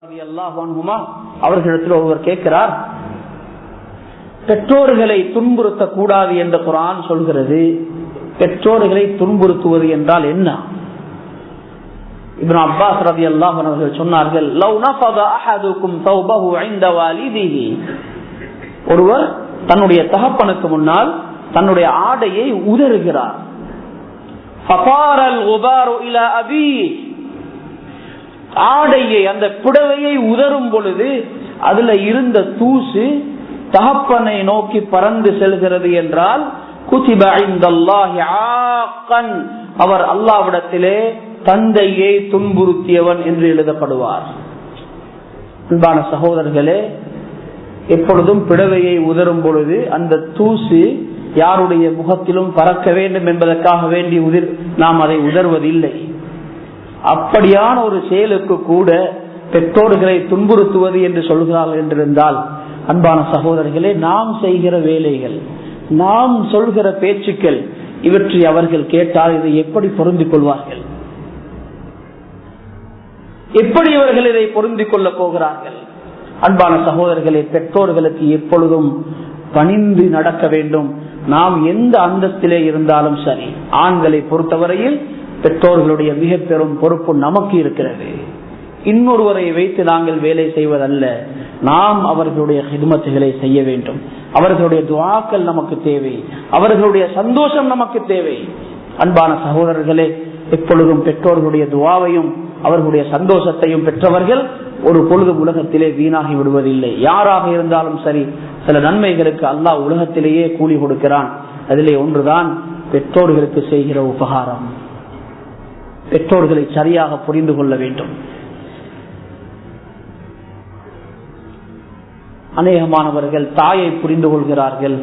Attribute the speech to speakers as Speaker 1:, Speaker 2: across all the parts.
Speaker 1: அவர்களிடத்தில் ஒருவர் கேட்கிறார், பெற்றோர்களை துன்புறுத்த கூடாது என்று குர்ஆன் சொல்கிறது. பெற்றோர்களை துன்புறுத்துவது என்றால் என்ன? இப்னு அப்பாஸ் ரலியல்லாஹு அன்ஹு அவர்கள் சொன்னார்கள், லவ் நஃபத அஹதுக்கும் தௌபஹு இன்த வாலிதிஹி, ஒருவர் தன்னுடைய தகப்பனுக்கு முன்னால் தன்னுடைய ஆடையை உதறுகிறார். ஃபஃபாரல் குபாரு இலா அபீ, ஆடையை அந்த புடவையை உதரும் பொழுது அதுல இருந்த தூசு தகப்பனை நோக்கி பறந்து செல்கிறது என்றால் குதிப இன்தல்லாஹி ஆக்கன், அவர் அல்லாஹ்விடத்திலே தந்தையை துன்புறுத்தியவன் என்று எழுதப்படுவார். அன்பான சகோதரர்களே, எப்பொழுதும் புடவையை உதரும் பொழுது அந்த தூசு யாருடைய முகத்திலும் பறக்க வேண்டும் என்பதற்காக வேண்டி நாம் அதை உதர்வதில்லை. அப்படியான ஒரு செயலுக்கு கூட பெற்றோர்களை துன்புறுத்துவது என்று சொல்கிறார்கள் என்றிருந்தால், அன்பான சகோதரர்களே, நாம் செய்கிற வேலைகள், நாம் சொல்கிற பேச்சுக்கள், இவற்றை அவர்கள் கேட்டால் இதை எப்படி பொருந்திக் கொள்வார்கள்? எப்படி இவர்கள் இதை பொருந்திக் கொள்ள போகிறார்கள்? அன்பான சகோதரர்களே, பெற்றோர்களுக்கு எப்பொழுதும் பணிந்து நடக்க வேண்டும். நாம் எந்த அந்தஸ்திலே இருந்தாலும் சரி, ஆண்களை பொறுத்தவரையில் பெற்றோர்களுடைய மிக பெரும் பொறுப்பு நமக்கு இருக்கிறது. இன்னொருவரை வைத்து நாங்கள் வேலை செய்வதல்ல, நாம் அவர்களுடைய ஹித்மத்துகளை செய்ய வேண்டும். அவர்களுடைய துஆக்கள் நமக்கு தேவை, அவர்களுடைய சந்தோஷம் நமக்கு தேவை. அன்பான சகோதரர்களே, எப்பொழுதும் பெற்றோர்களுடைய துஆவையும் அவர்களுடைய சந்தோஷத்தையும் பெற்றவர்கள் ஒரு பொழுது உலகத்திலே வீணாகி விடுவதில்லை. யாராக இருந்தாலும் சரி, சில நன்மைகளுக்கு அல்லாஹ் உலகத்திலேயே கூலி கொடுக்கிறான். அதிலே ஒன்றுதான் பெற்றோர்களுக்கு செய்கிற உபகாரம். பெற்றோர்களை சரியாக புரிந்து கொள்ள வேண்டும். அநேகமானவர்கள் தாயை புரிந்து கொள்கிறார்கள்,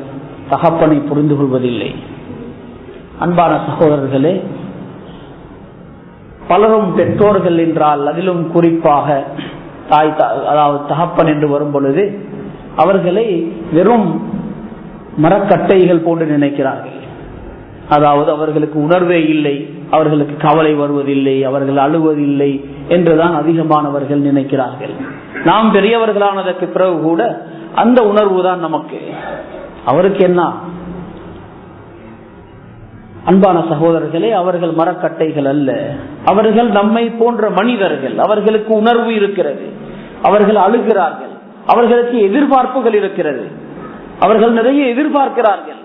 Speaker 1: தகப்பனை புரிந்து கொள்வதில்லை. அன்பான சகோதரர்களே, பலரும் பெற்றோர்கள் என்றால், அதிலும் குறிப்பாக தாய், அதாவது தகப்பன் என்று வரும் பொழுது அவர்களை வெறும் மரக்கட்டைகள் போன்று நினைக்கிறார்கள். அதாவது அவர்களுக்கு உணர்வே இல்லை, அவர்களுக்கு கவலை வருவதில்லை, அவர்கள் அழுவதில்லை என்றுதான் அதிகமானவர்கள் நினைக்கிறார்கள். நாம் பெரியவர்களானதற்கு பிறகு கூட அந்த உணர்வு தான் நமக்கு. அவருக்கு என்ன? அன்பான சகோதரர்களே, அவர்கள் மரக்கட்டைகள் அல்ல, அவர்கள் நம்மை போன்ற மனிதர்கள். அவர்களுக்கு உணர்வு இருக்கிறது, அவர்கள் அழுகிறார்கள், அவர்களுக்கு எதிர்பார்ப்புகள் இருக்கிறது, அவர்கள் நிறைய எதிர்பார்க்கிறார்கள்.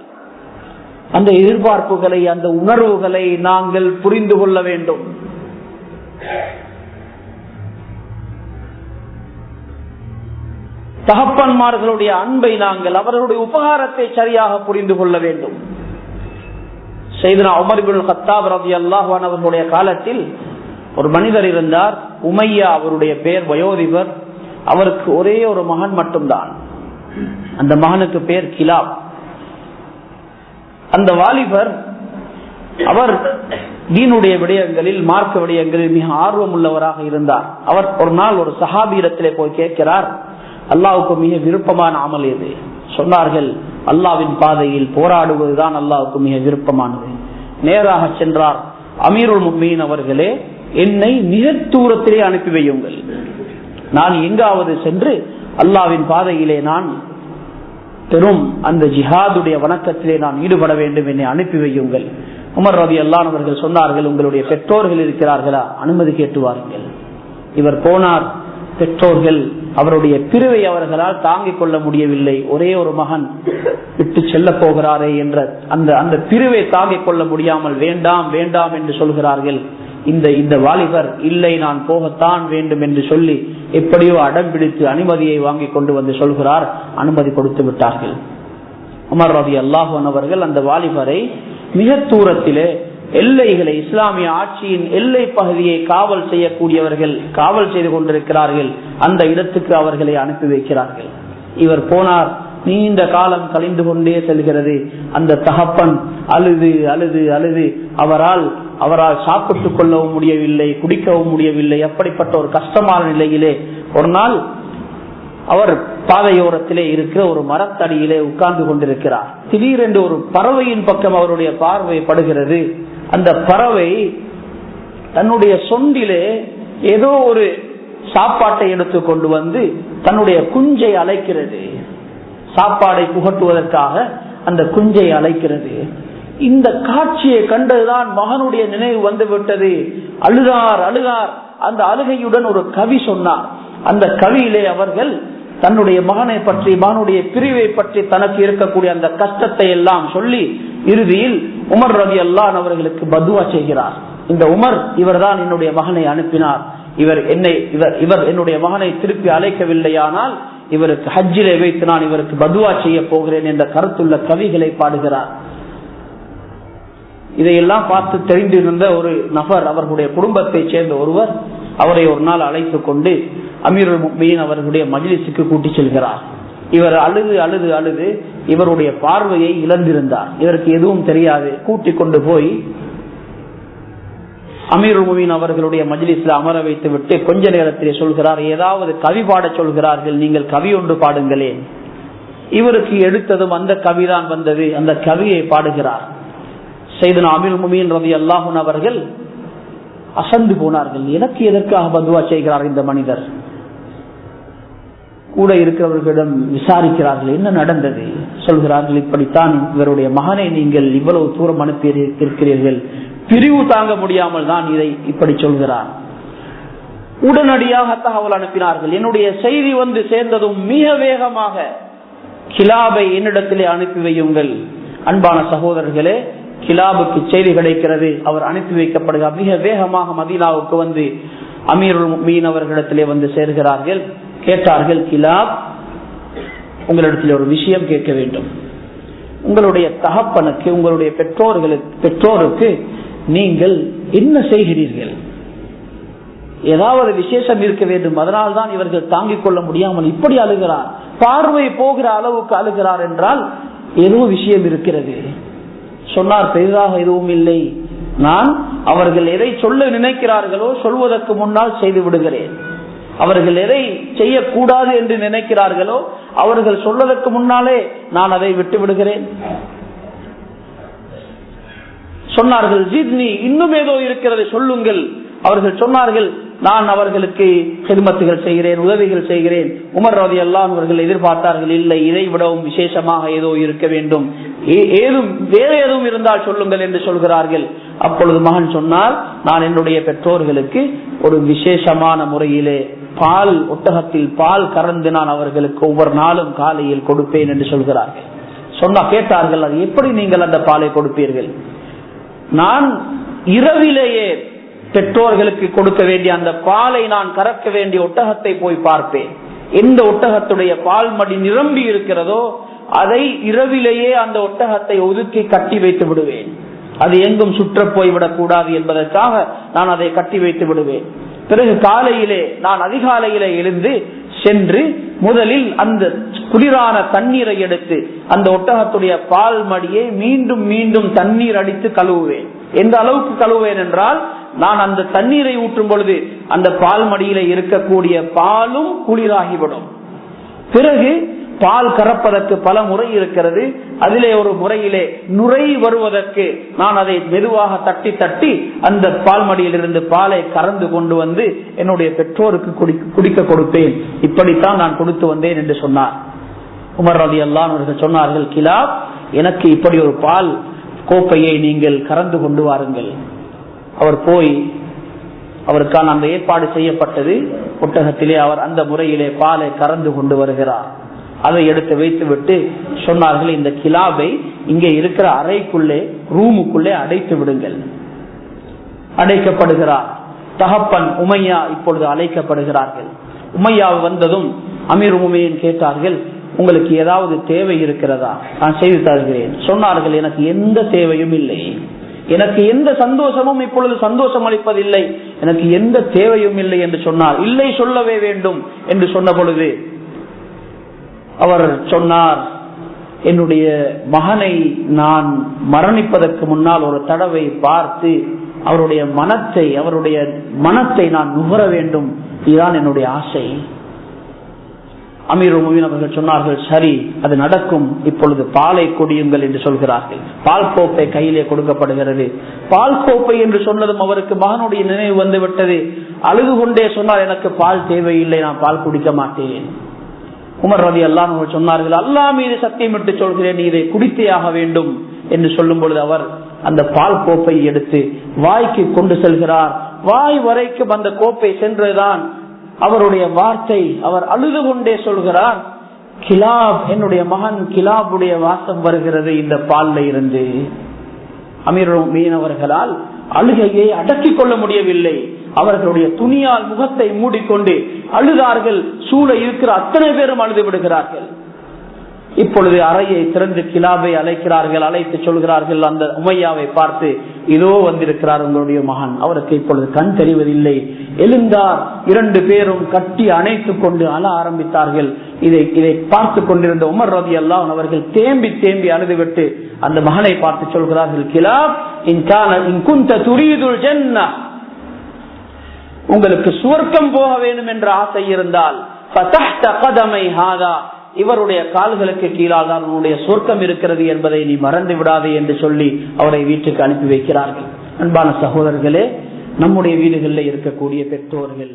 Speaker 1: அந்த எதிர்பார்ப்புகளை, அந்த உணர்வுகளை நாங்கள் புரிந்து கொள்ள வேண்டும். தகப்பன்மார்களுடைய அன்பை நாங்கள், அவர்களுடைய உபகாரத்தை சரியாக புரிந்து கொள்ள வேண்டும். சையதுனா உமர் இப்னு கத்தாப் ரலியல்லாஹு அன்ஹு அவர்களுடைய காலத்தில் ஒரு மனிதர் இருந்தார். உமையா அவருடைய பெயர், வயோதிபர். அவருக்கு ஒரே ஒரு மகன் மட்டும்தான். அந்த மகனுக்கு பெயர் கிலாப். அந்த வாலிபர், அவர் தீனுடைய விடயங்களில், மார்க்க விடயங்களில் மிக ஆர்வம் உள்ளவராக இருந்தார். அவர் ஒரு நாள் ஒரு சஹாபியிடத்திலே போய் கேட்கிறார், அல்லாஹ்வுக்கு மிக விருப்பமான அமல் எது? சொன்னார்கள், அல்லாஹ்வின் பாதையில் போராடுவதுதான் அல்லாஹ்வுக்கு மிக விருப்பமானது. நேராக சென்றார். அமீருல் முஃமினீன் அவர்களே, என்னை மிக தூரத்திலே அனுப்பி வையுங்கள், நான் எங்காவது சென்று அல்லாஹ்வின் பாதையிலே நான் பெரும் அந்த ஜிஹாதுடைய வணக்கத்திலே நான் ஈடுபட வேண்டும், என்னை அனுப்பி வையுங்கள். உமர் ரலியல்லாஹு அன்ஹு அவர்கள் சொன்னார்கள், உங்களுடைய பெற்றோர்கள் இருக்கிறார்களா, அனுமதி கேட்டு வாருங்கள். இவர் போனார். பெற்றோர்கள் அவருடைய பிரிவை அவர்களால் தாங்கிக் கொள்ள முடியவில்லை. ஒரே ஒரு மகன் விட்டு செல்ல போகிறாரே என்ற அந்த பிரிவை தாங்கிக் கொள்ள முடியாமல் வேண்டாம் வேண்டாம் என்று சொல்கிறார்கள். இந்த வாலிபர், இல்லை நான் போகத்தான் வேண்டும் என்று சொல்லி எப்படியோ அடம் பிடித்து அனுமதியை வாங்கி கொண்டு வந்து சொல்கிறார். அனுமதி கொடுத்து விட்டார்கள். உமர் ரலியல்லாஹு அன்ஹு அவர்கள் அந்த வாலிபரை மிக தூரத்திலே, எல்லைகளை, இஸ்லாமிய ஆட்சியின் எல்லை பகுதியை காவல் செய்யக்கூடியவர்கள் காவல் செய்து கொண்டிருக்கிறார்கள், அந்த இடத்துக்கு அவர்களை அனுப்பி வைக்கிறார்கள். இவர் போனார். நீண்ட காலம் கழிந்து கொண்டே செல்கிறது. அந்த தகப்பன் அழுது அழுது அழுது அவரால் சாப்பிட்டுக் கொள்ளவும் முடியவில்லை, குடிக்கவும் முடியவில்லை. அப்படிப்பட்ட ஒரு கஷ்டமான நிலையிலே ஒரு நாள் அவர் பாதையோரத்திலே இருக்கிற ஒரு மரத்தடியிலே உட்கார்ந்து கொண்டிருக்கிறார். திடீரென்று ஒரு பறவையின் பக்கம் அவருடைய பார்வை படுகிறது. அந்த பறவை தன்னுடைய சொண்டிலே ஏதோ ஒரு சாப்பாட்டை எடுத்து கொண்டு வந்து தன்னுடைய குஞ்சை அழைக்கிறது. சாப்பாடை புகட்டுவதற்காக அந்த குஞ்சை அழைக்கிறது. இந்த காட்சியை கண்டதுதான் மகனுடைய நினைவு வந்து விட்டது. அழுதார். அந்த அழுகையுடன் ஒரு கவி சொன்னார். அந்த கவியிலே அவர்கள் தன்னுடைய மகனை பற்றி, மகனுடைய பிரிவை பற்றி, தனக்கு இருக்கக்கூடிய அந்த கஷ்டத்தை எல்லாம் சொல்லி இறுதியில் உமர் ரலியல்லாஹு அவர்களுக்கு பதுவா செய்கிறார். இந்த உமர் இவர்தான் என்னுடைய மகனை அனுப்பினார். இவர் என்னுடைய மகனை திருப்பி அழைக்கவில்லையானால் இவருக்கு ஹஜ்ஜிலே வைத்து நான் இவருக்கு பதுவா செய்ய போகிறேன் என்ற கருத்துள்ள கவிகளை பாடுகிறார். இதையெல்லாம் பார்த்து தெரிந்திருந்த ஒரு நபர், அவர்களுடைய குடும்பத்தை சேர்ந்த ஒருவர், அவரை ஒரு நாள் அழைத்து கொண்டு அமீருல் முஃமினீன் அவர்களுடைய மஜ்லிஸுக்கு கூட்டி செல்கிறார். இவர் அழுது இவருடைய பார்வையை இழந்திருந்தார். இவருக்கு எதுவும் தெரியாது. கூட்டிக் கொண்டு போய் அமீருல் முஃமினீன் அவர்களுடைய மஜ்லிஸ்ல அமர வைத்து விட்டு கொஞ்ச நேரத்திலே சொல்கிறார், ஏதாவது கவி பாட சொல்கிறார்கள், நீங்கள் கவி ஒன்று பாடுங்களேன். இவருக்கு எடுத்ததும் அந்த கவிதான் வந்தது. அந்த கவியை பாடுகிறார். சையதுனா அமீருல் முஃமினீன் ரலியல்லாஹு அன்ஹு அவர்கள் அசந்து போனார்கள். எனக்கு எதற்காக பதுவா செய்கிறார் இந்த மனிதர்? கூட இருக்கிறவர்களிடம் விசாரிக்கிறார்கள், என்ன நடந்தது? சொல்கிறார்கள், இப்படித்தான் இவருடைய மகனை நீங்கள் இவ்வளவு தூரம் அனுப்பி இருக்கிறீர்கள், பிரிவு தாங்க முடியாமல் தான் இதை இப்படி சொல்கிறார். உடனடியாக தகவல் அனுப்பினார்கள். என்னுடைய செய்தி வந்து சேர்ந்ததும் மிக வேகமாக கிலாபை என்னிடத்திலே அனுப்பி வையுங்கள். அன்பான சகோதரர்களே, கிலாபுக்கு செய்தி கிடைக்கிறது. அவர் அனுப்பி வைக்கப்படுகிறார். மிக வேகமாக மதீனாவுக்கு வந்து அமீருல் முஃமினீன் அவர்களிடத்திலே வந்து சேர்கிறார்கள். கேட்டார்கள், கிலாப், உங்களிடத்தில் ஒரு விஷயம் கேட்க வேண்டும். உங்களுடைய தகப்பனுக்கு, உங்களுடைய பெற்றோருக்கு நீங்கள் என்ன செய்கிறீர்கள்? ஏதாவது விசேஷம் இருக்க வேண்டும், அதனால்தான் இவர்கள் தாங்கிக் கொள்ள முடியாமல் இப்படி அழுகிறார். பார்வை போகிற அளவுக்கு அழுகிறார் என்றால் ஏதோ விஷயம் இருக்கிறது. சொன்னார், பெரிதாக எதுவும் இல்லை, நான் அவர்கள் எதை சொல்ல நினைக்கிறார்களோ சொல்வதற்கு முன்னால் செய்து விடுகிறேன். அவர்கள் எதை செய்யக்கூடாது என்று நினைக்கிறார்களோ அவர்கள் சொல்வதற்கு முன்னாலே நான் அதை விட்டு விடுகிறேன். சொன்னார்கள், ஜித்னி, இன்னும் ஏதோ இருக்கிறது, சொல்லுங்கள். அவர்கள் சொன்னார்கள், நான் அவர்களுக்கு ஹிதமத்துகள் செய்கிறேன், உதவிகள் செய்கிறேன். உமர் ரலியல்லாஹு அன்ஹு அவர்கள் எதிர்பார்த்தார்கள், இல்லை, இதை விடவும் விசேஷமாக ஏதோ இருக்க வேண்டும், வேற எதுவும் இருந்தால் சொல்லுங்கள் என்று சொல்கிறார்கள். அப்பொழுது மகன் சொன்னார், நான் என்னுடைய பெற்றோர்களுக்கு ஒரு விசேஷமான முறையிலே பால், ஒட்டகத்தில் பால் கறந்து நான் அவர்களுக்கு ஒவ்வொரு நாளும் காலையில் கொடுப்பேன் என்று சொல்கிறார்கள். சொன்னா கேட்டார்கள், அது எப்படி நீங்கள் அந்த பாலை கொடுப்பீர்கள்? நான் இரவிலேயே பெற்றோர்களுக்கு கொடுக்க வேண்டிய அந்த பாலை நான் கறக்க வேண்டிய ஒட்டகத்தை போய் பார்ப்பேன். எந்த ஒட்டகத்துடைய பால் மடி நிரம்பி இருக்கிறதோ அதை இரவிலேயே அந்த ஒட்டகத்தை ஒதுக்கி கட்டி வைத்து விடுவேன். அது எங்கும் சுற்ற போய்விடக் கூடாது என்பதற்காக நான் அதை கட்டி வைத்து விடுவேன். பிறகு காலையிலே, நான் அதிகாலையிலே எழுந்து சென்று முதலில் அந்த குளிரான தண்ணீரை எடுத்து அந்த ஒட்டகத்துடைய பால் மடியை மீண்டும் மீண்டும் தண்ணீர் அடித்து கழுவுவேன். எந்த அளவுக்கு கழுவுவேன் என்றால், நான் அந்த தண்ணீரை ஊற்றும் பொழுது அந்த பால் மடியில இருக்கக்கூடிய பாலும் குளிராகிவிடும். பிறகு பால் கறப்பதற்கு பல முறை இருக்கிறது. அதிலே ஒரு முறையிலே நுரை வருவதற்கு நான் அதை மெதுவாக தட்டி தட்டி அந்த பால் மடியிலிருந்து பாலை கறந்து கொண்டு வந்து என்னுடைய பெற்றோருக்கு குடிக்க கொடுப்பேன். இப்படித்தான் நான் கொடுத்து வந்தேன் என்று சொன்னார். உமர் ரலியல்லாஹு அன்ஹு அவர்கள் சொன்னார்கள், கிலாப், எனக்கு இப்படி ஒரு பால் கோப்பையை நீங்கள் கறந்து கொண்டு வாருங்கள். அவர் போய், அவருக்கான அந்த ஏற்பாடு செய்யப்பட்டது. ஒட்டகத்திலே அவர் அந்த முறையிலே பாலை கறந்து கொண்டு வருகிறார். அதை எடுத்து வைத்து விட்டு சொன்னார்கள், இந்த கிலாபை இங்கே இருக்கிற அறைக்குள்ளே, ரூமுக்குள்ளே அடைத்து விடுங்கள். அடைக்கப்படுகிறார். தகப்பன் உமையா இப்பொழுது அழைக்கப்படுகிறார்கள். உமையா வந்ததும் அமீர் முஃமினீன் கேட்டார்கள், உங்களுக்கு ஏதாவது தேவை இருக்கிறதா? நான் செய்து தருகிறேன். சொன்னார்கள், எனக்கு எந்த தேவையும் இல்லை, எனக்கு எந்த சந்தோஷமும் இப்பொழுது சந்தோஷம் அளிப்பதில்லை, எனக்கு எந்த தேவையும் இல்லை என்று சொன்னார். இல்லை, சொல்லவே வேண்டும் என்று சொன்ன பொழுது அவர் சொன்னார், என்னுடைய மகனை நான் மரணிப்பதற்கு முன்னால் ஒரு தடவை பார்த்து அவருடைய மனத்தை நான் நுகர வேண்டும், இதுதான் என்னுடைய ஆசை. அமீருல் முஃமினீன் அவர்கள் சொன்னார்கள், சரி அது நடக்கும், இப்பொழுது பாலை கொடியுங்கள் என்று சொல்கிறார்கள். பால் கோப்பை கையிலே கொடுக்கப்படுகிறது. பால் கோப்பை என்று சொன்னதும் அவருக்கு மகனுடைய நினைவு வந்துவிட்டது. அழுது கொண்டே சொன்னார், எனக்கு பால் தேவையில்லை, நான் பால் குடிக்க மாட்டேன். உமர் ரலியல்லாஹு அன்ஹு சொன்னார்கள், அல்லாஹ் மீது சத்தியமிட்டு சொல்கிறேன், நீ இதை குடித்தே ஆக வேண்டும் என்று சொல்லும் பொழுது அவர் அந்த பால் கோப்பை எடுத்து வாய்க்கு கொண்டு செல்கிறார். வாய் வரைக்கும் அந்த கோப்பை சென்றதுதான் அவருடைய வார்த்தை. அவர் அழுது கொண்டே சொல்கிறார், கிலாப், என்னுடைய மகன் கிலாபுடைய வாசம் வருகிறது இந்த பால்ல இருந்து. அமீருல் முஃமினீன் அவர்களால் அழுகையை அடக்கிக் கொள்ள முடியவில்லை. அவர்களுடைய துணியால் முகத்தை மூடிக்கொண்டு அழுதார்கள். சூழ இருக்கிற அத்தனை பேரும் அழுது விடுகிறார்கள். இப்பொழுது அறையை திறந்து கிலாபை அழைக்கிறார்கள். அழைத்து சொல்கிறார்கள் அந்த உமையாவை பார்த்து, இதோ வந்திருக்கிறார் உங்களுடைய மகன், அவருக்கு இப்பொழுது கண் தெரிவதில்லை. எழுந்தார். 2 பேரும் கட்டி அணைத்துக் கொண்டு அழ ஆரம்பித்தார்கள். இதை பார்த்து கொண்டிருந்த உமர் ரலியல்லாஹு அன்ஹு அவர்கள் தேம்பி தேம்பி அழுதுவிட்டு அந்த மகனை பார்த்து சொல்கிறார்கள், கிலாப், இன் குன்த துரீதுல் ஜன்னஹ், உங்களுக்கு சுவர்க்கம் போக வேண்டும் என்ற ஆசை இருந்தால் ஃபதஹ்த கதமை ஹாதா, இவருடைய கால்களுக்கு கீழால் தான் உன்னுடைய சொர்க்கம் இருக்கிறது என்பதை நீ மறந்து விடாதே என்று சொல்லி அவரை வீட்டுக்கு அனுப்பி வைக்கிறார்கள். அன்பான சகோதரர்களே, நம்முடைய வீடுகளில் இருக்கக்கூடிய பெற்றோர்கள்